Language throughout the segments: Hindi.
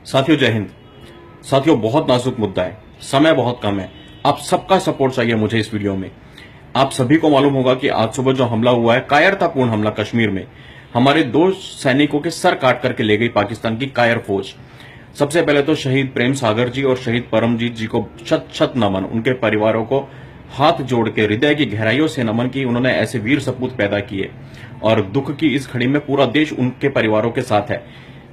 साथियों जय हिंद। साथियों बहुत नाजुक मुद्दा है, समय बहुत कम है, आप सबका सपोर्ट चाहिए मुझे इस वीडियो में। आप सभी को मालूम होगा कि आज सुबह जो हमला हुआ है, कायरतापूर्ण हमला कश्मीर में, हमारे 2 सैनिकों के सर काट करके ले गई पाकिस्तान की कायर फौज। सबसे पहले तो शहीद प्रेम सागर जी और शहीद परमजीत जी को शत शत नमन, उनके परिवारों को हाथ जोड़ के हृदय की गहराइयों से नमन की। उन्होंने ऐसे वीर सपूत पैदा किए और दुख की इस घड़ी में पूरा देश उनके परिवारों के साथ है।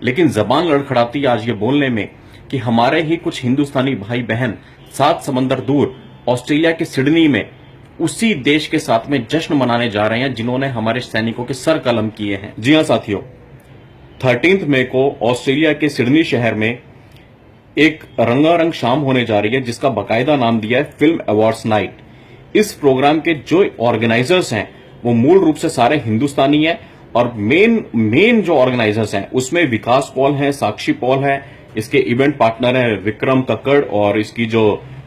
लेकिन जबान लड़खड़ाती आज ये बोलने में कि हमारे ही कुछ हिंदुस्तानी भाई बहन 7 समंदर दूर ऑस्ट्रेलिया के सिडनी में उसी देश के साथ में जश्न मनाने जा रहे हैं जिन्होंने हमारे सैनिकों के सर कलम किए हैं। जी हां साथियों, 13 मई को ऑस्ट्रेलिया के सिडनी शहर में एक रंगारंग शाम होने जा रही है जिसका बाकायदा नाम दिया है फिल्म अवार्ड्स नाइट। इस प्रोग्राम के जो ऑर्गेनाइजर्स हैं वो मूल रूप से सारे हिंदुस्तानी हैं और मेन जो ऑर्गेनाइजर्स हैं उसमें विकास पॉल है, साक्षी पॉल है, इसके इवेंट पार्टनर है विक्रम कक्कड़ और इसकी जो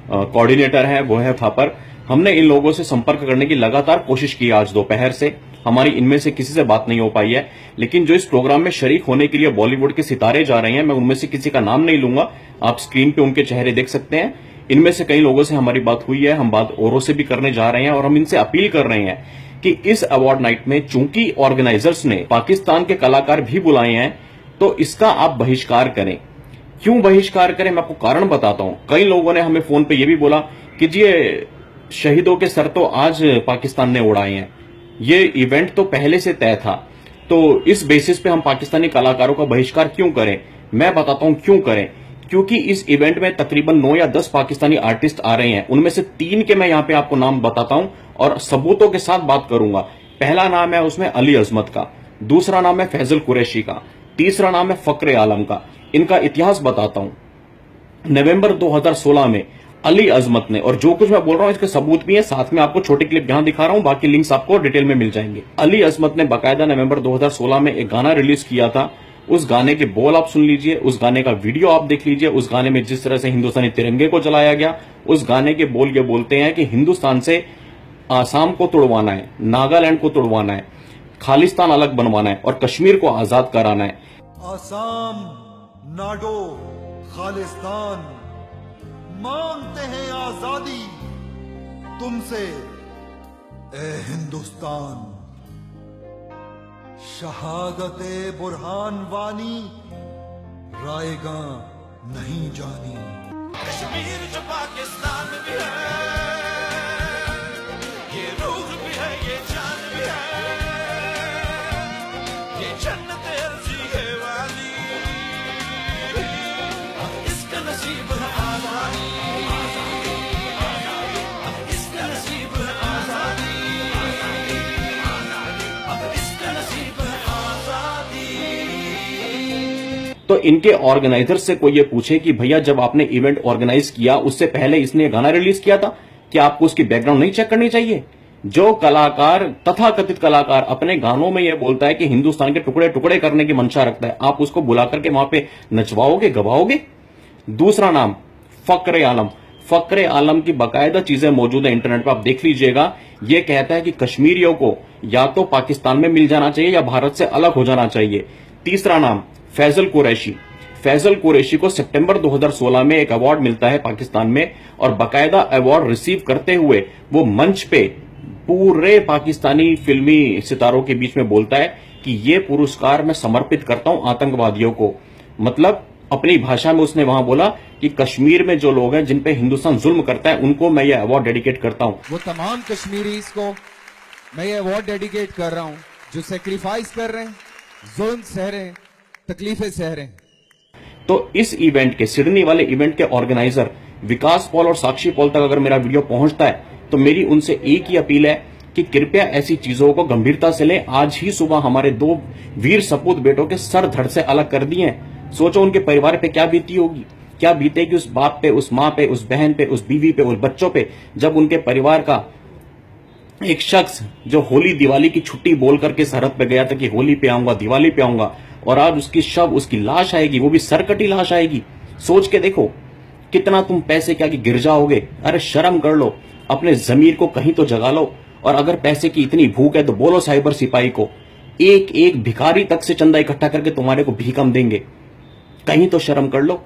कोऑर्डिनेटर है वो है थापर। हमने इन लोगों से संपर्क करने की लगातार कोशिश की आज दोपहर से, हमारी इनमें से किसी से बात नहीं हो पाई है। लेकिन जो इस प्रोग्राम में शरीक होने के लिए बॉलीवुड के सितारे जा रहे हैं, मैं उनमें से किसी का नाम नहीं लूंगा, आप स्क्रीन पे उनके चेहरे देख सकते हैं। इनमें से कई लोगों से हमारी बात हुई है, हम बात औरों से भी करने जा रहे हैं और हम इनसे अपील कर रहे हैं कि इस अवार्ड नाइट में चूंकि ऑर्गेनाइजर्स ने पाकिस्तान के कलाकार भी बुलाए हैं तो इसका आप बहिष्कार करें। क्यों बहिष्कार करें, मैं आपको कारण बताता हूं। कई लोगों ने हमें फोन पे ये भी बोला कि जी शहीदों के सर तो आज पाकिस्तान ने उड़ाए हैं, ये इवेंट तो पहले से तय था, तो इस बेसिस पे हम पाकिस्तानी कलाकारों का बहिष्कार क्यों करें। मैं बताता हूं क्यों करें। क्योंकि इस इवेंट में तकरीबन 9 या 10 पाकिस्तानी आर्टिस्ट आ रहे हैं, उनमें से 3 के मैं यहां पे आपको नाम बताता हूं और सबूतों के साथ बात करूंगा। पहला नाम है उसमें अली अजमत का, दूसरा नाम है फैजल कुरैशी का, तीसरा नाम है फक्र आलम का। इनका इतिहास बताता हूं। नवंबर 2016 में अली अजमत ने, और जो कुछ मैं बोल रहा हूं इसके सबूत भी है, साथ में आपको छोटे क्लिप यहां दिखा रहा हूं, बाकी लिंक्स आपको डिटेल में मिल जाएंगे। अली अजमत ने बाकायदा नवंबर 2016 में एक गाना रिलीज किया था। उस गाने के बोल आप सुन लीजिए, उस गाने का वीडियो आप देख लीजिए। उस गाने में जिस तरह से हिंदुस्तानी तिरंगे को जलाया गया, उस गाने के बोल ये बोलते हैं कि हिंदुस्तान से आसाम को तोड़वाना है, नागालैंड को तोड़वाना है, खालिस्तान अलग बनवाना है और कश्मीर को आजाद कराना है। आसाम, नाडो, खालिस्तान मांगते हैं आजादी तुमसे ए हिंदुस्तान। शहादते बुरहान वानी रायगा नहीं जानी। कश्मीर जो पाकिस्तान भी है, ये रूह भी है, ये जान भी है, ये जन्नत अर्जी है वाली, अब इसका नसीब है आजादी, अब इसका नसीब है आजादी, अब इसका नसीब है आजादी। तो इनके ऑर्गेनाइजर से कोई ये पूछे कि भैया जब आपने इवेंट ऑर्गेनाइज किया उससे पहले इसने गाना रिलीज किया था, क्या आपको उसकी बैकग्राउंड नहीं चेक करनी चाहिए। जो कलाकार, तथाकथित कलाकार अपने गानों में यह बोलता है कि हिंदुस्तान के टुकड़े टुकड़े करने की मंशा रखता है, आप उसको बुला करके वहां पे नचवाओगे, गवाओगे। दूसरा नाम फक्र आलम। फक्र आलम की बाकायदा चीजें मौजूद है इंटरनेट पर, आप देख लीजिएगा। यह कहता है कि कश्मीरियों को या तो पाकिस्तान में मिल जाना चाहिए या भारत से अलग हो जाना चाहिए। तीसरा नाम फैजल कुरैशी। फैजल कुरैशी को सितंबर 2016 में एक अवार्ड मिलता है पाकिस्तान में और बाकायदा अवार्ड रिसीव करते हुए वो मंच पे पूरे पाकिस्तानी फिल्मी सितारों के बीच में बोलता है कि ये पुरस्कार मैं समर्पित करता हूं आतंकवादियों को। मतलब अपनी भाषा में उसने वहां बोला कि कश्मीर में जो लोग हैं जिन पे हिंदुस्तान जुल्म करता है उनको मैं ये अवार्ड डेडिकेट करता हूं। वो तमाम कश्मीरीज को मैं ये अवार्ड डेडिकेट कर रहा हूं जो सेक्रीफाइस कर रहे हैं, जुल्म सह रहे हैं, तकलीफें सह रहे हैं। तो इस इवेंट के, सिडनी वाले इवेंट के ऑर्गेनाइजर विकास पॉल और साक्षी पॉल तक अगर मेरा वीडियो पहुंचता है तो मेरी उनसे एक ही अपील है कि कृपया ऐसी चीजों को गंभीरता से लें। आज ही सुबह हमारे 2 वीर सपूत बेटों के सर धड़ से अलग कर दिए हैं। सोचो उनके परिवार पे क्या बीती होगी, क्या बीतेगी उस बाप पे, उस मां पे, उस बहन पे, उस बीवी पे, उस बच्चों पे, जब उनके परिवार का एक शख्स जो होली दिवाली की छुट्टी बोल करके सरहद पे गया था कि होली पे आऊंगा, दिवाली पे आऊंगा, और आज उसकी शव, उसकी लाश आएगी, वो भी सरकटी लाश आएगी। सोच के देखो कितना तुम पैसे क्या कि गिर जाओगे। अरे शर्म कर लो, अपने जमीर को कहीं तो जगा लो। और अगर पैसे की इतनी भूख है तो बोलो साइबर सिपाही को, एक एक भिखारी तक से चंदा इकट्ठा करके तुम्हारे को भीख हम देंगे। कहीं तो शर्म कर लो।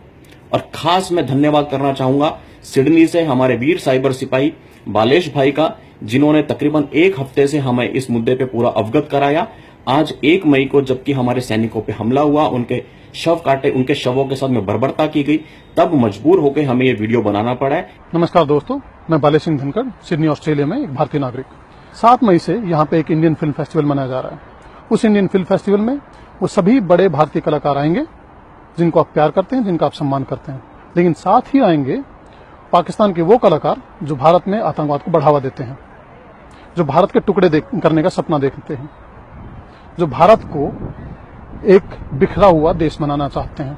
और खास मैं धन्यवाद करना चाहूंगा सिडनी से हमारे वीर साइबर सिपाही बालेश भाई का, जिन्होंने तकरीबन 1 हफ्ते से हमें इस मुद्दे पे पूरा अवगत कराया। आज 1 मई को जबकि हमारे सैनिकों पे हमला हुआ, उनके शव काटे, उनके शवों के साथ में बर्बरता की गई, तब मजबूर होकर हमें ये वीडियो बनाना पड़ा है। नमस्कार दोस्तों, मैं बालेश सिंह धनखड़, सिडनी ऑस्ट्रेलिया में एक भारतीय नागरिक। 7 मई से यहाँ पे एक इंडियन फिल्म फेस्टिवल मनाया जा रहा है। उस इंडियन फिल्म फेस्टिवल में वो सभी बड़े भारतीय कलाकार आएंगे जिनको आप प्यार करते हैं, जिनका आप सम्मान करते हैं, लेकिन साथ ही आएंगे पाकिस्तान के वो कलाकार जो भारत में आतंकवाद को बढ़ावा देते हैं, जो भारत के टुकड़े करने का सपना देखते हैं, जो भारत को एक बिखरा हुआ देश बनाना चाहते हैं।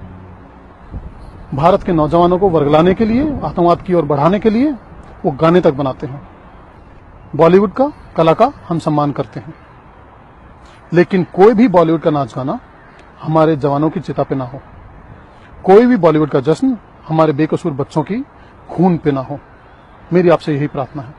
भारत के नौजवानों को वर्गलाने के लिए, आतंकवाद की ओर बढ़ाने के लिए वो गाने तक बनाते हैं। बॉलीवुड का कला का हम सम्मान करते हैं, लेकिन कोई भी बॉलीवुड का नाच गाना हमारे जवानों की चिता पे ना हो, कोई भी बॉलीवुड का जश्न हमारे बेकसूर बच्चों की खून पे ना हो। मेरी आपसे यही प्रार्थना है।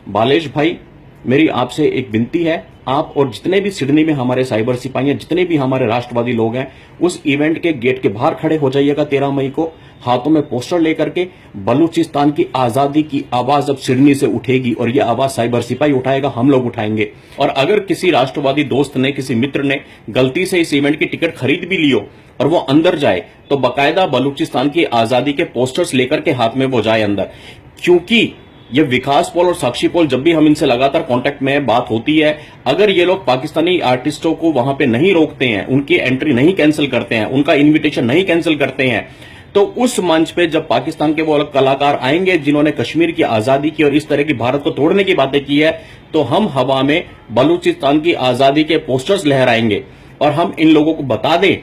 बालेश भाई, मेरी आपसे एक विनती है, आप और जितने भी सिडनी में हमारे साइबर सिपाही हैं, जितने भी हमारे राष्ट्रवादी लोग हैं, उस इवेंट के गेट के बाहर खड़े हो जाइएगा 13 मई को, हाथों में पोस्टर लेकर के। बलूचिस्तान की आजादी की आवाज अब सिडनी से उठेगी और ये आवाज साइबर सिपाही उठाएगा, हम लोग उठाएंगे। और अगर किसी राष्ट्रवादी दोस्त ने, किसी मित्र ने गलती से इस इवेंट की टिकट खरीद भी लियो और वो अंदर जाए, तो बाकायदा बलूचिस्तान की आजादी के पोस्टर्स लेकर के हाथ में वो जाए अंदर। क्योंकि ये विकास पॉल और साक्षी पॉल, जब भी हम इनसे लगातार कांटेक्ट में बात होती है, अगर ये लोग पाकिस्तानी आर्टिस्टों को वहां पे नहीं रोकते हैं, उनकी एंट्री नहीं कैंसिल करते हैं, उनका इनविटेशन नहीं कैंसिल करते हैं, तो उस मंच पे जब पाकिस्तान के वो कलाकार आएंगे जिन्होंने कश्मीर की आजादी की और इस तरह की भारत को तोड़ने की बातें की है, तो हम हवा में बलूचिस्तान की आजादी के पोस्टर्स लहराएंगे और हम इन लोगों को बता दें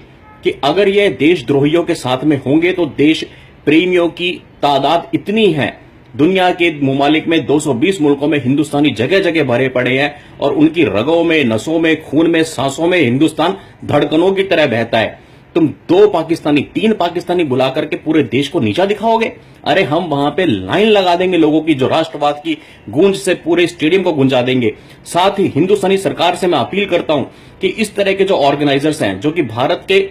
कि अगर ये देशद्रोहियों के साथ में होंगे तो देश प्रेमियों की तादाद इतनी है, दुनिया के ममालिक में 220 मुल्कों में हिंदुस्तानी जगह जगह भरे पड़े हैं और उनकी रगों में, नसों में, खून में, सांसों में हिंदुस्तान धड़कनों की तरह बहता है। तुम 2 पाकिस्तानी, 3 पाकिस्तानी बुला करके पूरे देश को नीचा दिखाओगे? अरे हम वहां पे लाइन लगा देंगे लोगों की, जो राष्ट्रवाद की गूंज से पूरे स्टेडियम को गुंजा देंगे। साथ ही हिंदुस्तानी सरकार से मैं अपील करता हूं कि इस तरह के जो ऑर्गेनाइजर्स हैं, जो कि भारत के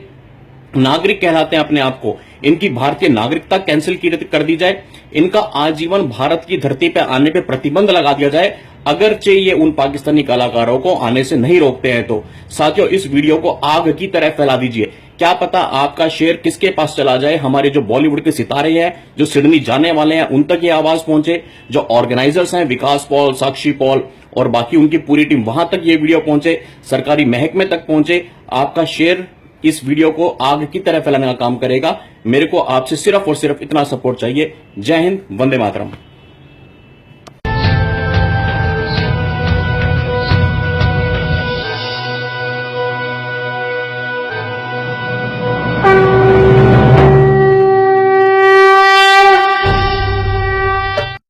नागरिक कहलाते हैं अपने आप को, इनकी भारतीय नागरिकता कैंसिल कर दी जाए, इनका आजीवन भारत की धरती पर आने पर प्रतिबंध लगा दिया जाए, अगरचे ये उन पाकिस्तानी कलाकारों को आने से नहीं रोकते हैं तो। साथियों, इस वीडियो को आग की तरह फैला दीजिए। क्या पता आपका शेयर किसके पास चला जाए, हमारे जो बॉलीवुड के सितारे हैं, जो सिडनी जाने वाले हैं, उन तक ये आवाज पहुंचे। जो ऑर्गेनाइजर्स हैं, विकास पॉल, साक्षी पॉल और बाकी उनकी पूरी टीम, वहां तक ये वीडियो पहुंचे, सरकारी महकमे तक पहुंचे। आपका शेयर इस वीडियो को आग की तरह फैलाने का काम करेगा। मेरे को आपसे सिर्फ और सिर्फ इतना सपोर्ट चाहिए। जय हिंद, वंदे मातरम।